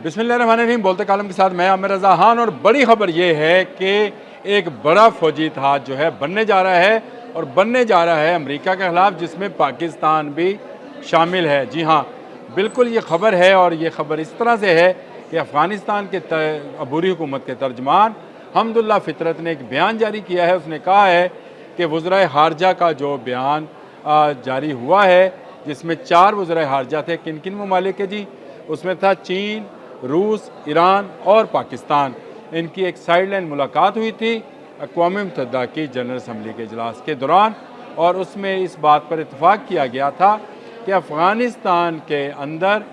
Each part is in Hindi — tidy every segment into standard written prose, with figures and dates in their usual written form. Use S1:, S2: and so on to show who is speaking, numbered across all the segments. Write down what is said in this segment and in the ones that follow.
S1: बिस्मिल्लाहिर्रहमानिर्रहीम। बोलते कालम के साथ मैं आमिर रज़ा खान। और बड़ी खबर ये है कि एक बड़ा फौजी इत्तेहाद जो है बनने जा रहा है, और बनने जा रहा है अमेरिका के ख़िलाफ़, जिसमें पाकिस्तान भी शामिल है। जी हाँ, बिल्कुल ये खबर है, और ये खबर इस तरह से है कि अफ़गानिस्तान के अबूरी हुकूमत के तर्जमान हमदुल्ला फ़ितरत ने एक बयान जारी किया है। उसने कहा है कि वज़राए ख़ारजा का जो बयान जारी हुआ है, जिसमें 4 वज़राए ख़ारजा थे। किन किन ममालिक के जी? उसमें था चीन, रूस, ईरान और पाकिस्तान। इनकी एक साइडलाइन मुलाकात हुई थी अक़वाम मुत्तहिदा की जनरल असम्बली के इजलास के दौरान, और उसमें इस बात पर इत्तफ़ाक़ किया गया था कि अफ़गानिस्तान के अंदर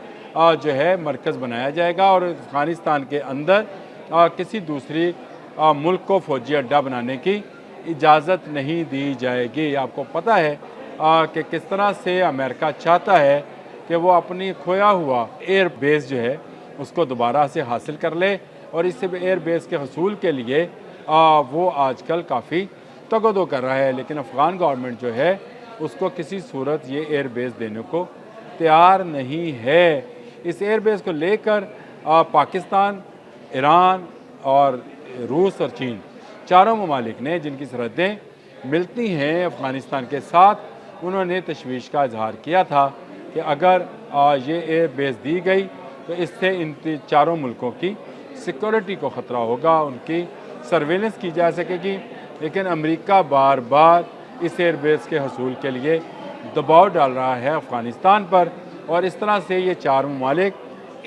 S1: जो है मरकज़ बनाया जाएगा, और अफ़गानिस्तान के अंदर किसी दूसरी मुल्क को फ़ौजी अड्डा बनाने की इजाज़त नहीं दी जाएगी। आपको पता है कि किस तरह से अमेरिका चाहता है कि वो अपनी खोया हुआ एयर बेस जो है उसको दोबारा से हासिल कर ले, और इस एयर बेस के हसूल के लिए वो आजकल काफ़ी तगदो कर रहा है। लेकिन अफ़गान गवर्नमेंट जो है उसको किसी सूरत ये एयर बेस देने को तैयार नहीं है। इस एयर बेस को लेकर पाकिस्तान, ईरान और रूस और चीन, चारों ममालिक ने, जिनकी सरहदें मिलती हैं अफ़गानिस्तान के साथ, उन्होंने तशवीश का इजहार किया था कि अगर ये एयर बेस दी गई तो इससे इन चारों मुल्कों की सिक्योरिटी को ख़तरा होगा, उनकी सर्वेलेंस की जा सकेगी। लेकिन अमेरिका बार बार इस एयर बेस के हसूल के लिए दबाव डाल रहा है अफ़गानिस्तान पर, और इस तरह से ये 4 ममालिक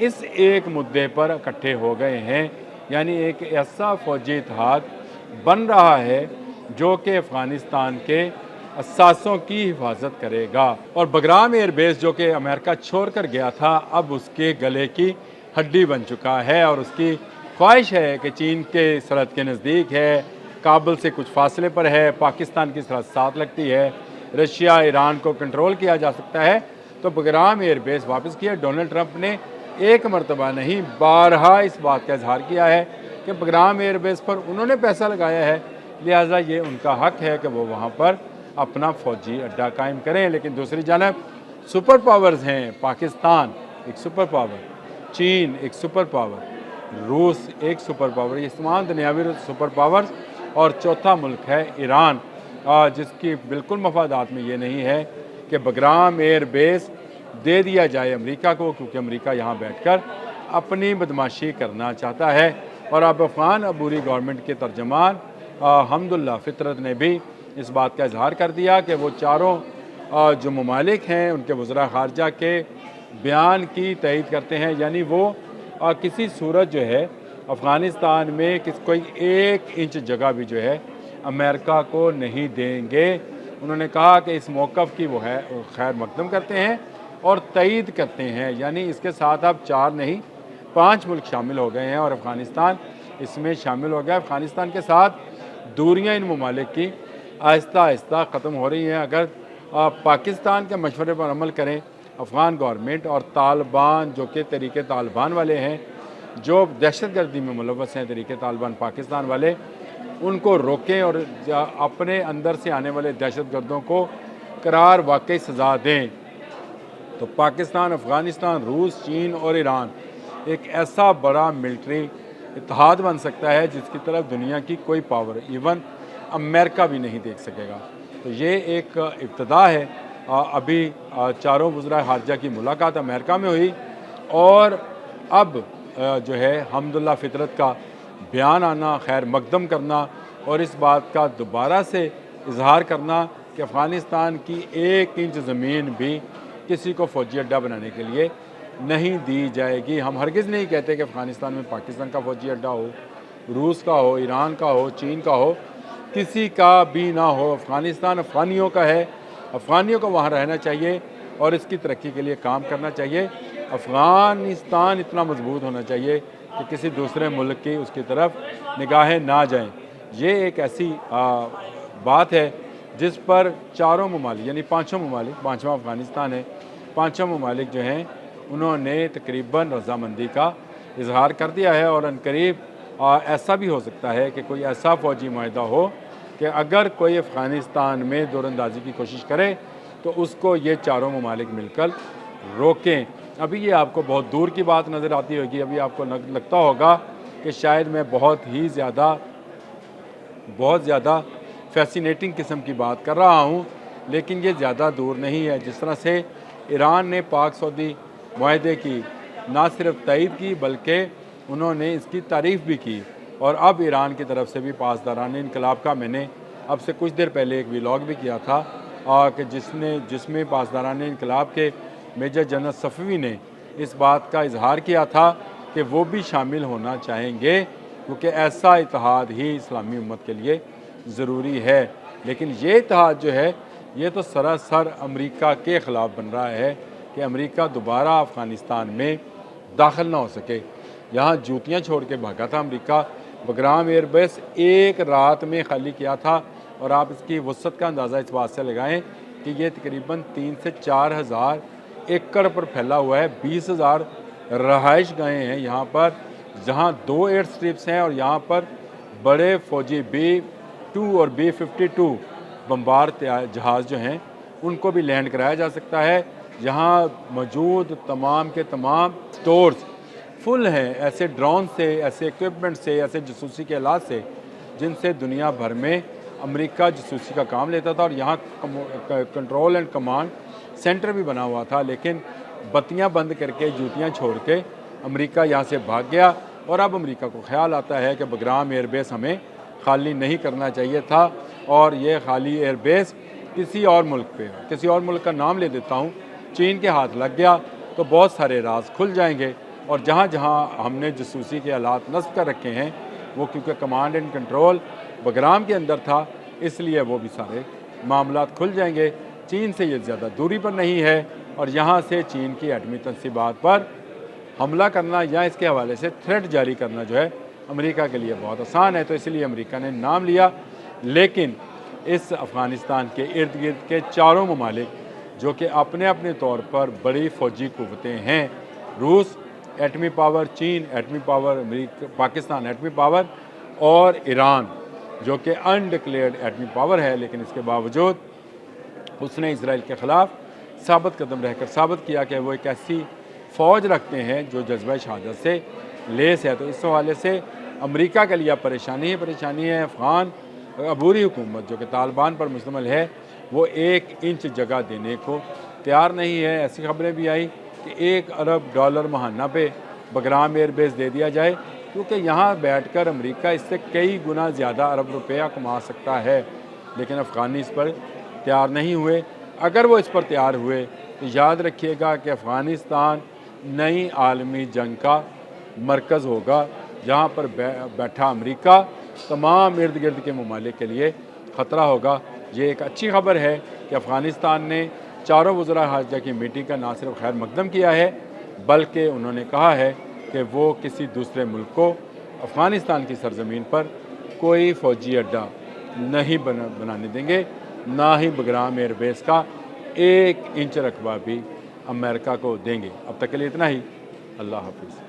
S1: इस एक मुद्दे पर इकट्ठे हो गए हैं। यानी एक ऐसा फ़ौजी इत्तेहाद बन रहा है जो कि अफ़गानिस्तान के असासों की हिफाजत करेगा। और बगराम एयर बेस जो कि अमेरिका छोड़ कर गया था, अब उसके गले की हड्डी बन चुका है, और उसकी ख्वाहिश है कि चीन के सरहद के नज़दीक है, काबुल से कुछ फासले पर है, पाकिस्तान की सरहद साथ लगती है, रशिया, ईरान को कंट्रोल किया जा सकता है। तो बगराम एयर बेस वापस किया। डोनाल्ड ट्रंप ने एक मरतबा नहीं, बारहा इस बात का इजहार किया है कि बगराम एयर बेस पर उन्होंने पैसा लगाया है, लिहाजा ये उनका हक है कि वो वहाँ पर अपना फ़ौजी अड्डा कायम करें। लेकिन दूसरी जानब सुपर पावर्स हैं, पाकिस्तान एक सुपर पावर, चीन एक सुपर पावर, रूस एक सुपर पावर, ये तमाम दुनियावी सुपर पावर्स, और चौथा मुल्क है ईरान, जिसकी बिल्कुल मफादात में ये नहीं है कि बगराम एयर बेस दे दिया जाए अमेरिका को, क्योंकि अमेरिका यहाँ बैठकर अपनी बदमाशी करना चाहता है। और अब अफ़गान अबूरी गवर्नमेंट के तर्जमान हमदुल्ला फ़ितरत ने भी इस बात का इजहार कर दिया कि वो चारों जो ममालिक हैं उनके वज़रा ख़ारजा के बयान की तईद करते हैं। यानी वो किसी सूरत जो है अफ़गानिस्तान में कोई 1 इंच जगह भी जो है अमेरिका को नहीं देंगे। उन्होंने कहा कि इस मौक़िफ़ की वो है खैर मकदम करते हैं और तईद करते हैं। यानी इसके साथ अब 4 नहीं 5 मुल्क शामिल हो गए हैं, और अफ़गानिस्तान इसमें शामिल हो गया। अफ़गानिस्तान के साथ दूरियाँ इन ममालिक की आहिस्ता आहिस्ता ख़त्म हो रही हैं। अगर पाकिस्तान के मशवरे पर अमल करें अफ़गान गवर्नमेंट, और तालिबान जो कि तरीक़े तालिबान वाले हैं, जो दहशतगर्दी में मुलव्वस हैं तरीक़े तालिबान पाकिस्तान वाले, उनको रोकें और अपने अंदर से आने वाले दहशतगर्दों को करार वाकई सज़ा दें, तो पाकिस्तान, अफ़गानिस्तान, रूस, चीन और ईरान एक ऐसा बड़ा मिलिट्री इत्तेहाद बन सकता है जिसकी तरफ दुनिया की कोई पावर, इवन अमेरिका भी नहीं देख सकेगा। तो ये एक इब्तिदा है। अभी चारों वज़रा ख़ारजा की मुलाकात अमेरिका में हुई, और अब जो है हमदुल्ला फ़ितरत का बयान आना, खैर मकदम करना, और इस बात का दोबारा से इजहार करना कि अफ़गानिस्तान की 1 इंच ज़मीन भी किसी को फ़ौजी अड्डा बनाने के लिए नहीं दी जाएगी। हम हरगिज़ नहीं कहते कि अफ़गानिस्तान में पाकिस्तान का फ़ौजी अड्डा हो, रूस का हो, ईरान का हो, चीन का हो, किसी का भी ना हो। अफ़गानिस्तान अफ़गानियों का है, अफ़गानियों को वहाँ रहना चाहिए और इसकी तरक्की के लिए काम करना चाहिए। अफ़गानिस्तान इतना मजबूत होना चाहिए कि किसी दूसरे मुल्क की उसकी तरफ निगाहें ना जाएं। ये एक ऐसी बात है जिस पर चारों ममालिक, यानी पाँचों ममालिक, पाँचवा अफ़गानिस्तान है, पाँचों ममालिक जो हैं उन्होंने तकरीबन रज़ामंदी का इजहार कर दिया है। और अनकरीब ऐसा भी हो सकता है कि कोई ऐसा फ़ौजी माहिदा हो कि अगर कोई अफ़गानिस्तान में दौरंदाजी की कोशिश करे तो उसको ये चारों ममालिक मिलकर रोकें। अभी ये आपको बहुत दूर की बात नज़र आती होगी, अभी आपको लगता होगा कि शायद मैं बहुत ज़्यादा फैसिनेटिंग किस्म की बात कर रहा हूँ, लेकिन ये ज़्यादा दूर नहीं है। जिस तरह से ईरान ने पाक सऊदी मुआहदे की ना सिर्फ तईद की बल्कि उन्होंने इसकी तारीफ़ भी की, और अब ईरान की तरफ से भी पासदारान इनकलाब का मैंने अब से कुछ देर पहले एक व्लॉग भी किया था कि जिसमें पासदारान इनकलाब के मेजर जनरल सफ़वी ने इस बात का इजहार किया था कि वो भी शामिल होना चाहेंगे, क्योंकि ऐसा इत्तेहाद ही इस्लामी उम्मत के लिए ज़रूरी है। लेकिन ये इत्तेहाद जो है ये तो सरासर अमेरिका के ख़िलाफ़ बन रहा है कि अमेरिका दोबारा अफ़गानिस्तान में दाखिल ना हो सके। यहाँ जूतियाँ छोड़ के भागा था अमेरिका। बगराम एयरबेस एक रात में खाली किया था, और आप इसकी वसअत का अंदाज़ा इस बात से लगाएं कि ये तकरीबन 3 से 4 हज़ार एकड़ पर फैला हुआ है। 20,000 रहाइश गाहें हैं यहाँ पर, जहाँ 2 एयर स्ट्रिप्स हैं, और यहाँ पर बड़े फ़ौजी B-2 और B-52 बम्बार जहाज़ जो हैं उनको भी लैंड कराया जा सकता है। यहाँ मौजूद तमाम के तमाम स्टोर्स फुल हैं ऐसे ड्रोन से, ऐसे इक्विपमेंट से, ऐसे जासूसी के आलात से जिनसे दुनिया भर में अमेरिका जासूसी का काम लेता था। और यहाँ कंट्रोल एंड कमांड सेंटर भी बना हुआ था, लेकिन बत्तियाँ बंद करके, जूतियाँ छोड़ के अमेरिका यहाँ से भाग गया। और अब अमेरिका को ख्याल आता है कि बगराम एयरबेस हमें खाली नहीं करना चाहिए था, और ये खाली एयरबेस किसी और मुल्क का नाम ले देता हूँ, चीन के हाथ लग गया तो बहुत सारे राज खुल जाएंगे। और जहाँ जहाँ हमने जासूसी के आलात नस्ब कर रखे हैं, वो क्योंकि कमांड एंड कंट्रोल बगराम के अंदर था, इसलिए वो भी सारे मामलात खुल जाएंगे। चीन से ये ज़्यादा दूरी पर नहीं है, और यहाँ से चीन की एटमी तनसीबात पर हमला करना या इसके हवाले से थ्रेट जारी करना जो है अमेरिका के लिए बहुत आसान है। तो इसलिए अमेरिका ने नाम लिया। लेकिन इस अफ़गानिस्तान के इर्द गिर्द के चारों ममालिक जो कि अपने अपने तौर पर बड़ी फ़ौजी क़ुव्वतें हैं, रूस एटमी पावर, चीन एटमी पावर, अमेरिका, पाकिस्तान एटमी पावर, और ईरान जो कि अनडिक्लेयर्ड एटमी पावर है, लेकिन इसके बावजूद उसने इसराइल के ख़िलाफ़ साबित कदम रहकर साबित किया कि वो एक ऐसी फ़ौज रखते हैं जो जज्बा शहादत से लेस है। तो इस हवाले से अमेरिका के लिए परेशानी ही परेशानी है। अफ़गान अबूरी हुकूमत जो कि तालिबान पर मुश्तमिल है, वो 1 इंच जगह देने को तैयार नहीं है। ऐसी खबरें भी आई कि $1 अरब महाना पे बगराम एयरबेस दे दिया जाए, क्योंकि यहाँ बैठकर अमेरिका इससे कई गुना ज़्यादा अरब रुपया कमा सकता है। लेकिन अफ़गानी इस पर तैयार नहीं हुए। अगर वो इस पर तैयार हुए तो याद रखिएगा कि अफ़गानिस्तान नई आलमी जंग का मरकज़ होगा, जहाँ पर बैठा अमेरिका तमाम इर्द गिर्द के ममालिक के लिए ख़तरा होगा। ये एक अच्छी खबर है कि अफ़गानिस्तान ने चारों वज़रा ख़ारजा की मीटिंग का ना सिर्फ खैर मकदम किया है, बल्कि उन्होंने कहा है कि वो किसी दूसरे मुल्क को अफ़गानिस्तान की सरज़मीन पर कोई फ़ौजी अड्डा नहीं बनाने देंगे, ना ही बगराम एयरबेस का 1 इंच रकबा भी अमेरिका को देंगे। अब तक के लिए इतना ही। अल्लाह हाफ़िज़।